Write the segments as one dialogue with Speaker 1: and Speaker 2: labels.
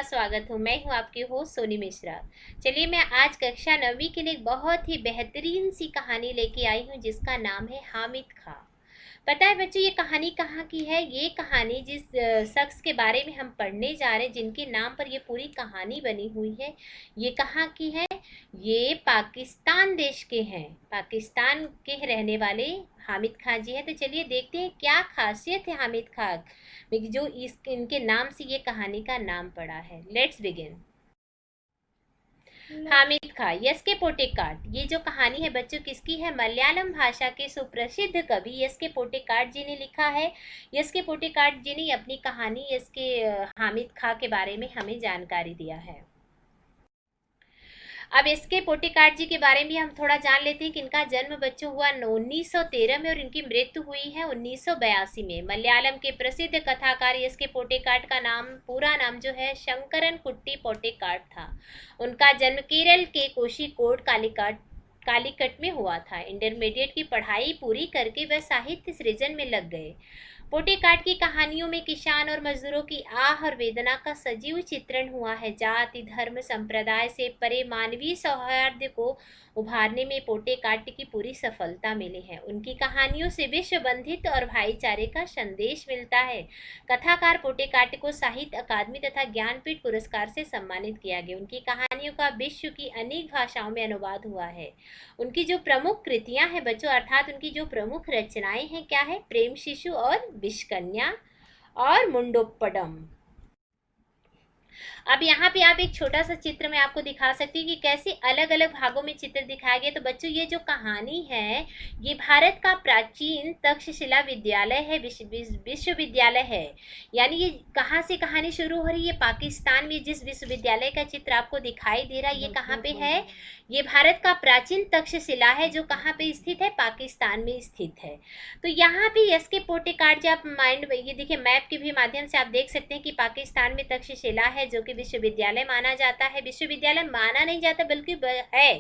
Speaker 1: आपका स्वागत हूँ। मैं हूँ आपकी होस्ट सोनी मिश्रा। चलिए मैं आज कक्षा 9वीं के लिए एक बहुत ही बेहतरीन सी कहानी लेके आई हूँ जिसका नाम है हामिद खां। पता है बच्चों, ये कहानी कहाँ की है? ये कहानी जिस शख्स के बारे में हम पढ़ने जा रहे हैं, जिनके नाम पर ये पूरी कहानी बनी हुई है, ये कहाँ की है? ये पाकिस्तान देश के हैं। पाकिस्तान के रहने वाले हामिद खान जी हैं। तो चलिए देखते हैं क्या खासियत है हामिद खान में जो इस इनके नाम से ये कहानी का नाम पड़ा है। Let's begin. Hamid Khan, yes के पोटेकाट। ये जो कहानी है बच्चों किसकी है? मलयालम भाषा के सुप्रसिद्ध कवि यस के पोटेकाट जी ने लिखा है। यस के पोटेकाट जी ने अपनी कहानी यस के हामिद खां के बारे में हमें जानकारी दिया है। अब इसके पोटेकाट जी के बारे में हम थोड़ा जान लेते हैं कि इनका जन्म बच्चों हुआ 1913 में और इनकी मृत्यु हुई है 1982 में। मलयालम के प्रसिद्ध कथाकार एस के पोटेकाट का पूरा नाम जो है शंकरन कुट्टी पोटेकाट था। उनका जन्म केरल के कोषिकोड कालीकट में हुआ था। इंटरमीडिएट की पढ़ाई पूरी करके वह साहित्य सृजन में लग गए। पोटेकाट की कहानियों में किसान और मजदूरों की आह और वेदना का सजीव चित्रण हुआ है। जाति धर्म संप्रदाय से परे मानवीय सौहार्द को उभारने में पोटेकाट की पूरी सफलता मिली है। उनकी कहानियों से विश्व बंधित और भाईचारे का संदेश मिलता है। कथाकार पोटेकाट को साहित्य अकादमी तथा ज्ञानपीठ पुरस्कार से सम्मानित किया गया। उनकी कहानियों का विश्व की अनेक भाषाओं में अनुवाद हुआ है। उनकी जो प्रमुख कृतियां हैं बच्चों, अर्थात उनकी जो प्रमुख रचनाएं हैं क्या है? प्रेम शिशु और विषकन्या और मुंडोप्पडम। अब यहाँ पे आप एक छोटा सा चित्र में आपको दिखा सकती हूँ कि कैसे अलग अलग भागों में चित्र दिखाया गया। तो बच्चों ये जो कहानी है ये भारत का प्राचीन तक्षशिला विद्यालय है, विश्वविद्यालय है। यानी ये कहाँ से कहानी शुरू हो रही है? पाकिस्तान में जिस विश्वविद्यालय का चित्र आपको दिखाई दे रहा है ये कहाँ पे है? ये भारत का प्राचीन तक्षशिला है जो कहाँ पे स्थित है? पाकिस्तान में स्थित है। तो यहाँ पे एस के पोटेकाट, आप माइंड में ये देखिए मैप के भी माध्यम से आप देख सकते हैं कि पाकिस्तान में तक्षशिला है जो कि विश्वविद्यालय माना जाता है। विश्वविद्यालय माना नहीं जाता बल्कि है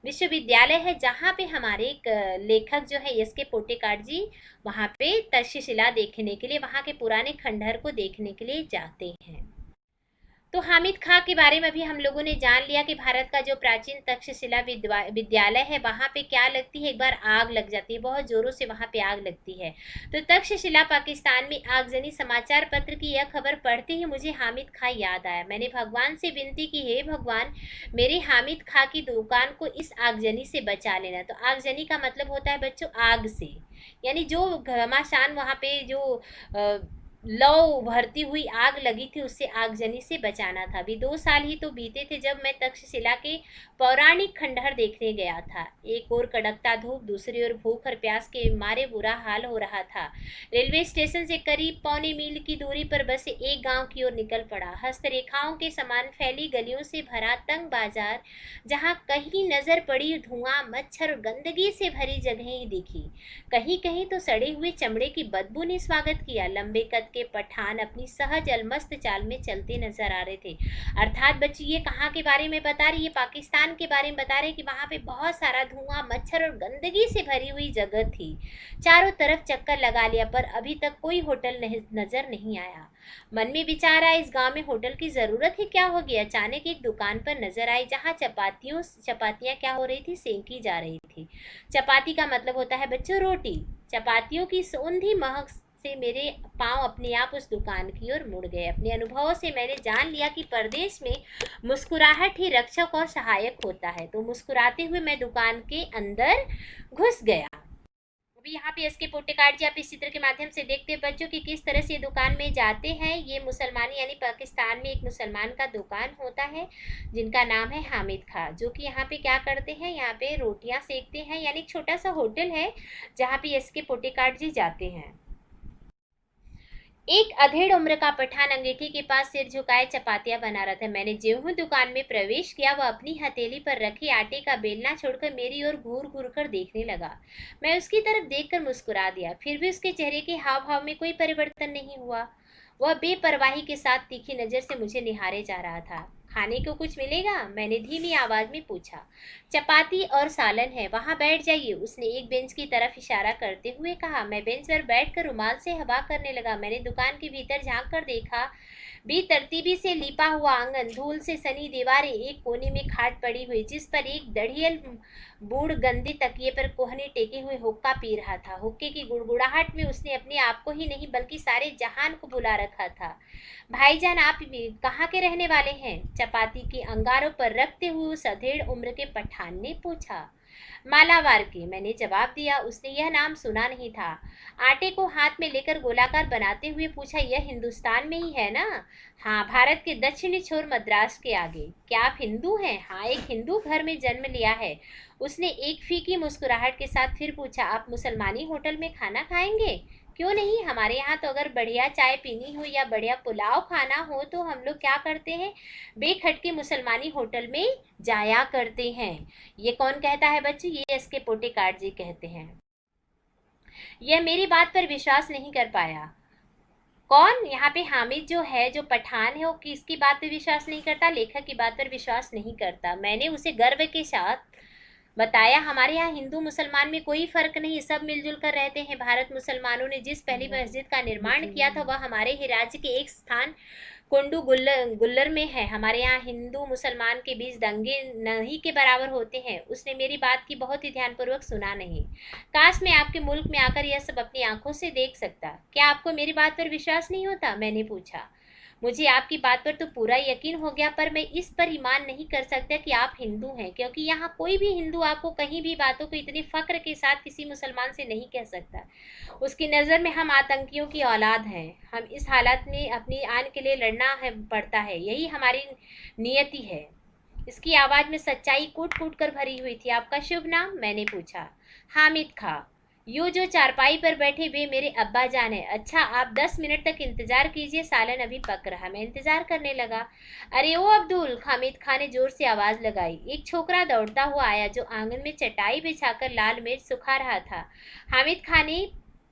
Speaker 1: विश्वविद्यालय है, जहाँ पे हमारे एक लेखक जो है एस के पोटेकाट जी वहाँ पे तक्षशिला देखने के लिए, वहाँ के पुराने खंडहर को देखने के लिए जाते हैं। तो हामिद खां के बारे में भी हम लोगों ने जान लिया कि भारत का जो प्राचीन तक्षशिला विद्यालय है वहाँ पे क्या लगती है? एक बार आग लग जाती है, बहुत जोरों से वहाँ पे आग लगती है। तो तक्षशिला पाकिस्तान में आगजनी समाचार पत्र की यह खबर पढ़ते ही मुझे हामिद खां याद आया। मैंने भगवान से विनती की, हे भगवान मेरे हामिद खां की दुकान को इस आगजनी से बचा लेना। तो आगजनी का मतलब होता है बच्चों आग से, यानी जो घमासान वहाँ पे जो लौ उभरती हुई आग लगी थी उससे आगजनी से बचाना था। अभी 2 साल ही तो बीते थे जब मैं तक्षशिला के पौराणिक खंडहर देखने गया था। एक ओर कड़कता धूप, दूसरी ओर भूख और प्यास के मारे बुरा हाल हो रहा था। रेलवे स्टेशन से करीब 1.25 मील की दूरी पर बसे एक गांव की ओर निकल पड़ा। हस्तरेखाओं के समान फैली गलियों से भरा तंग बाजार, जहां कहीं नजर पड़ी धुआं, मच्छर और गंदगी से भरी जगह ही दिखी। कहीं कहीं तो सड़े हुए चमड़े की बदबू ने स्वागत किया। लंबे कद के पठान अपनी सहज अलमस्त चाल में चलते नजर आ रहे थे। अर्थात बच्चे ये कहाँ के बारे में बता रही है? पाकिस्तान के बारे में बता रहे कि वहां पे बहुत सारा धुआं, मच्छर और गंदगी से भरी हुई जगह थी। चारों तरफ चक्कर लगा लिया पर अभी तक कोई होटल नजर नहीं आया। मन में विचार आया इस गांव में होटल की जरूरत ही क्या होगी। अचानक एक दुकान पर नजर आई जहां चपातियां क्या हो रही थी? सेंकी जा रही थी। चपाती का मतलब होता है बच्चों रोटी। चपातियों की सौंधी महक से मेरे पांव अपने आप उस दुकान की ओर मुड़ गए। अपने अनुभवों से मैंने जान लिया कि परदेश में मुस्कुराहट ही रक्षक और सहायक होता है। तो मुस्कुराते हुए मैं दुकान के अंदर घुस गया। अभी यहाँ पे इसके पोटेकाट जी आप इस चित्र के माध्यम से देखते हैं बच्चों कि किस तरह से दुकान में जाते हैं। ये मुसलमानी यानी पाकिस्तान में एक मुसलमान का दुकान होता है जिनका नाम है हामिद खां, जो कि यहाँ पे क्या करते हैं? यहाँ पे रोटियां सेकते हैं। यानी एक छोटा सा होटल है जहाँ पे इसके पोटेकाट जी जाते हैं। एक अधेड़ उम्र का पठान अंगीठी के पास सिर झुकाए चपातियां बना रहा था। मैंने ज्यों दुकान में प्रवेश किया वह अपनी हथेली पर रखे आटे का बेलना छोड़कर मेरी ओर घूर घूर कर देखने लगा। मैं उसकी तरफ देखकर मुस्कुरा दिया, फिर भी उसके चेहरे के हाव भाव में कोई परिवर्तन नहीं हुआ। वह बेपरवाही के साथ तीखी नजर से मुझे निहारे जा रहा था। खाने को कुछ मिलेगा? मैंने धीमी आवाज में पूछा। चपाती और सालन है, वहां बैठ जाइए, उसने एक बेंच की तरफ इशारा करते हुए कहा। मैं बेंच पर बैठकर रुमाल से हवा करने लगा। मैंने दुकान के भीतर झांक कर देखा। बेतरतीबी से लिपा हुआ आंगन, धूल से सनी दीवारें, एक कोने में खाट पड़ी हुई जिस पर एक दढ़ियल बूढ़ गंदे तकिए पर कोहनी टेके हुए हुक्का पी रहा था। हुक्के की गुड़गुड़ाहट में उसने अपने आप को ही नहीं बल्कि सारे जहान को बुला रखा था। भाईजान, आप कहाँ के रहने वाले हैं? चपाती के अंगारों पर रखते हुए उस अधेड़ उम्र के पठान ने पूछा। मालावार के, मैंने जवाब दिया। उसने यह नाम सुना नहीं था। आटे को हाथ में लेकर गोलाकार बनाते हुए पूछा, यह हिंदुस्तान में ही है ना? हाँ, भारत के दक्षिणी छोर मद्रास के आगे। क्या आप हिंदू हैं? हाँ, एक हिंदू घर में जन्म लिया है। उसने एक फीकी मुस्कुराहट के साथ फिर पूछा, आप मुसलमानी होटल में खाना खाएंगे? क्यों नहीं, हमारे यहाँ तो अगर बढ़िया चाय पीनी हो या बढ़िया पुलाव खाना हो तो हम लोग क्या करते हैं, बेखटके मुसलमानी होटल में जाया करते हैं। ये कौन कहता है बच्चे? ये एसके पोटेकाट जी कहते हैं। यह मेरी बात पर विश्वास नहीं कर पाया। कौन? यहाँ पे हामिद जो है, जो पठान है, वो किसकी बात पर विश्वास नहीं करता? लेखक की बात पर विश्वास नहीं करता। मैंने उसे गर्व के साथ बताया, हमारे यहाँ हिंदू मुसलमान में कोई फर्क नहीं, सब मिलजुल कर रहते हैं। भारत मुसलमानों ने जिस पहली मस्जिद का निर्माण किया था वह हमारे ही राज्य के एक स्थान कुंडू गुल्लर में है। हमारे यहाँ हिंदू मुसलमान के बीच दंगे नहीं के बराबर होते हैं। उसने मेरी बात की बहुत ही ध्यानपूर्वक सुना नहीं। काश मैं आपके मुल्क में आकर यह सब अपनी आंखों से देख सकता। क्या आपको मेरी बात पर विश्वास नहीं होता? मैंने पूछा। मुझे आपकी बात पर तो पूरा यकीन हो गया, पर मैं इस पर ईमान नहीं कर सकता कि आप हिंदू हैं, क्योंकि यहाँ कोई भी हिंदू आपको कहीं भी बातों को इतने फक्र के साथ किसी मुसलमान से नहीं कह सकता। उसकी नज़र में हम आतंकियों की औलाद हैं। हम इस हालत में अपनी आन के लिए लड़ना है पड़ता है, यही हमारी नियति है। इसकी आवाज़ में सच्चाई कूट कूट कर भरी हुई थी। आपका शुभ नाम? मैंने पूछा। हामिद खा। यो जो चारपाई पर बैठे वे मेरे अब्बा जान है। अच्छा, आप 10 मिनट तक इंतजार कीजिए, सालन अभी पक रहा। मैं इंतजार करने लगा। अरे ओ अब्दुल, हामिद खान ने जोर से आवाज लगाई। एक छोकरा दौड़ता हुआ आया जो आंगन में चटाई बिछाकर लाल मिर्च सुखा रहा था। हामिद खान ने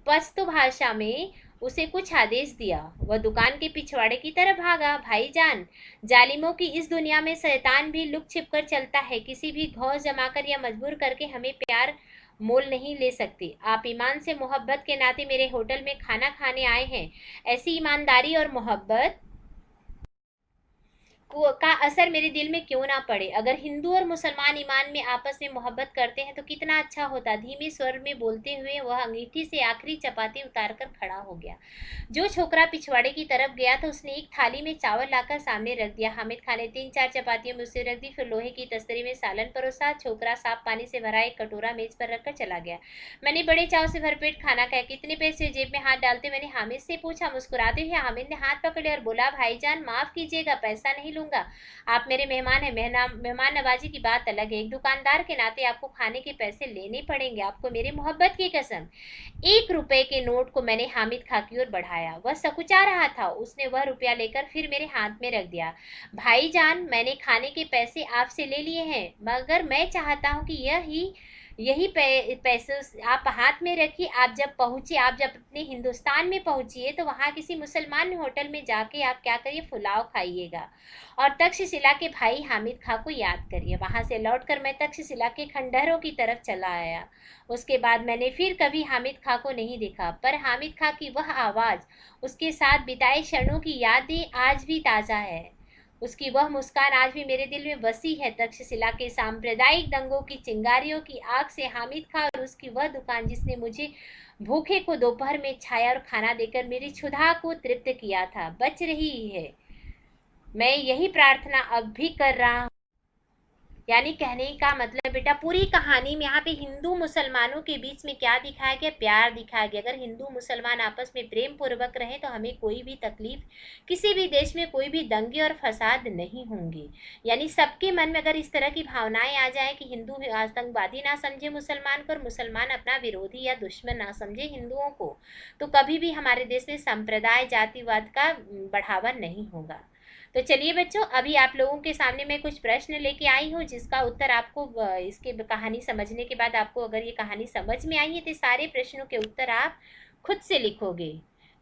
Speaker 1: पश्तो भाषा में उसे कुछ आदेश दिया। वह दुकान के पिछवाड़े की तरफ भागा। भाईजान, जालिमों की इस दुनिया में शैतान भी लुक छिप कर चलता है। किसी भी घौं जमाकर या मजबूर करके हमें प्यार मोल नहीं ले सकती। आप ईमान से मोहब्बत के नाते मेरे होटल में खाना खाने आए हैं। ऐसी ईमानदारी और मोहब्बत का असर मेरे दिल में क्यों ना पड़े। अगर हिंदू और मुसलमान ईमान में आपस में मोहब्बत करते हैं तो कितना अच्छा होता। धीमे स्वर में बोलते हुए वह अंगीठी से आखिरी चपाती उतारकर खड़ा हो गया। जो छोकरा पिछवाड़े की तरफ गया था उसने एक थाली में चावल लाकर सामने रख दिया। हामिद खान ने 3-4 चपातियों में उसे रख दी, फिर लोहे की तस्तरी में सालन परोसा। छोकरा साफ पानी से भरा एक कटोरा मेज पर रखकर चला गया। मैंने बड़े चाव से भरपेट खाना खाया। कितने पैसे? जेब में हाथ डालते मैंने हामिद से पूछा। मुस्कुराते हुए हामिद ने हाथ पकड़े और बोला, भाईजान माफ कीजिएगा, पैसा नहीं लूंगा। आप मेरे मेहमान हैं। मेहमान नवाजी की बात अलग है। एक दुकानदार के नाते आपको खाने के पैसे लेने पड़ेंगे। आपको मेरी मोहब्बत की कसम। 1 रुपए के नोट को मैंने हामिद खां की ओर बढ़ाया। वह सकुचा रहा था। उसने वह रुपया लेकर फिर मेरे हाथ में रख दिया। भाईजान, मैंने खाने के पैसे आपसे ले लिए हैं, मगर मैं चाहता हूँ कि यही पैसे आप हाथ में रखिए। आप जब अपने हिंदुस्तान में पहुंचिए तो वहाँ किसी मुसलमान होटल में जाके आप क्या करिए, पुलाव खाइएगा और तक्षशिला के भाई हामिद खां को याद करिए। वहाँ से लौटकर मैं तक्षशिला के खंडहरों की तरफ चला आया। उसके बाद मैंने फिर कभी हामिद खां को नहीं देखा, पर हामिद खां की वह आवाज़, उसके साथ बिताए क्षणों की यादें आज भी ताज़ा है। उसकी वह मुस्कान आज भी मेरे दिल में बसी है। तक्षशिला के सांप्रदायिक दंगों की चिंगारियों की आग से हामिद खां और उसकी वह दुकान जिसने मुझे भूखे को दोपहर में छाया और खाना देकर मेरी क्षुधा को तृप्त किया था, बच रही है। मैं यही प्रार्थना अब भी कर रहा हूँ। यानी कहने का मतलब बेटा, पूरी कहानी में यहाँ पे हिंदू मुसलमानों के बीच में क्या दिखाया गया? प्यार दिखाया गया। अगर हिंदू मुसलमान आपस में प्रेम पूर्वक रहें तो हमें कोई भी तकलीफ, किसी भी देश में कोई भी दंगे और फसाद नहीं होंगे। यानी सबके मन में अगर इस तरह की भावनाएं आ जाए कि हिंदू आतंकवादी ना समझे मुसलमान को और मुसलमान अपना विरोधी या दुश्मन ना समझे हिंदुओं को, तो कभी भी हमारे देश में संप्रदाय जातिवाद का बढ़ावा नहीं होगा। तो चलिए बच्चों, अभी आप लोगों के सामने मैं कुछ प्रश्न लेके आई हूँ जिसका उत्तर आपको इसके कहानी समझने के बाद, आपको अगर ये कहानी समझ में आई है तो सारे प्रश्नों के उत्तर आप खुद से लिखोगे।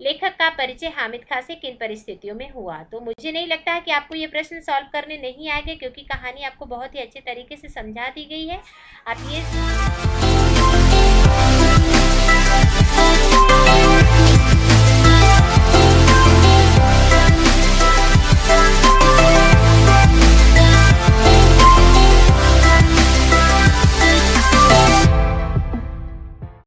Speaker 1: लेखक का परिचय हामिद खां से किन परिस्थितियों में हुआ? तो मुझे नहीं लगता है कि आपको ये प्रश्न सॉल्व करने नहीं आएंगे, क्योंकि कहानी आपको बहुत ही अच्छे तरीके से समझा दी गई है। आप ये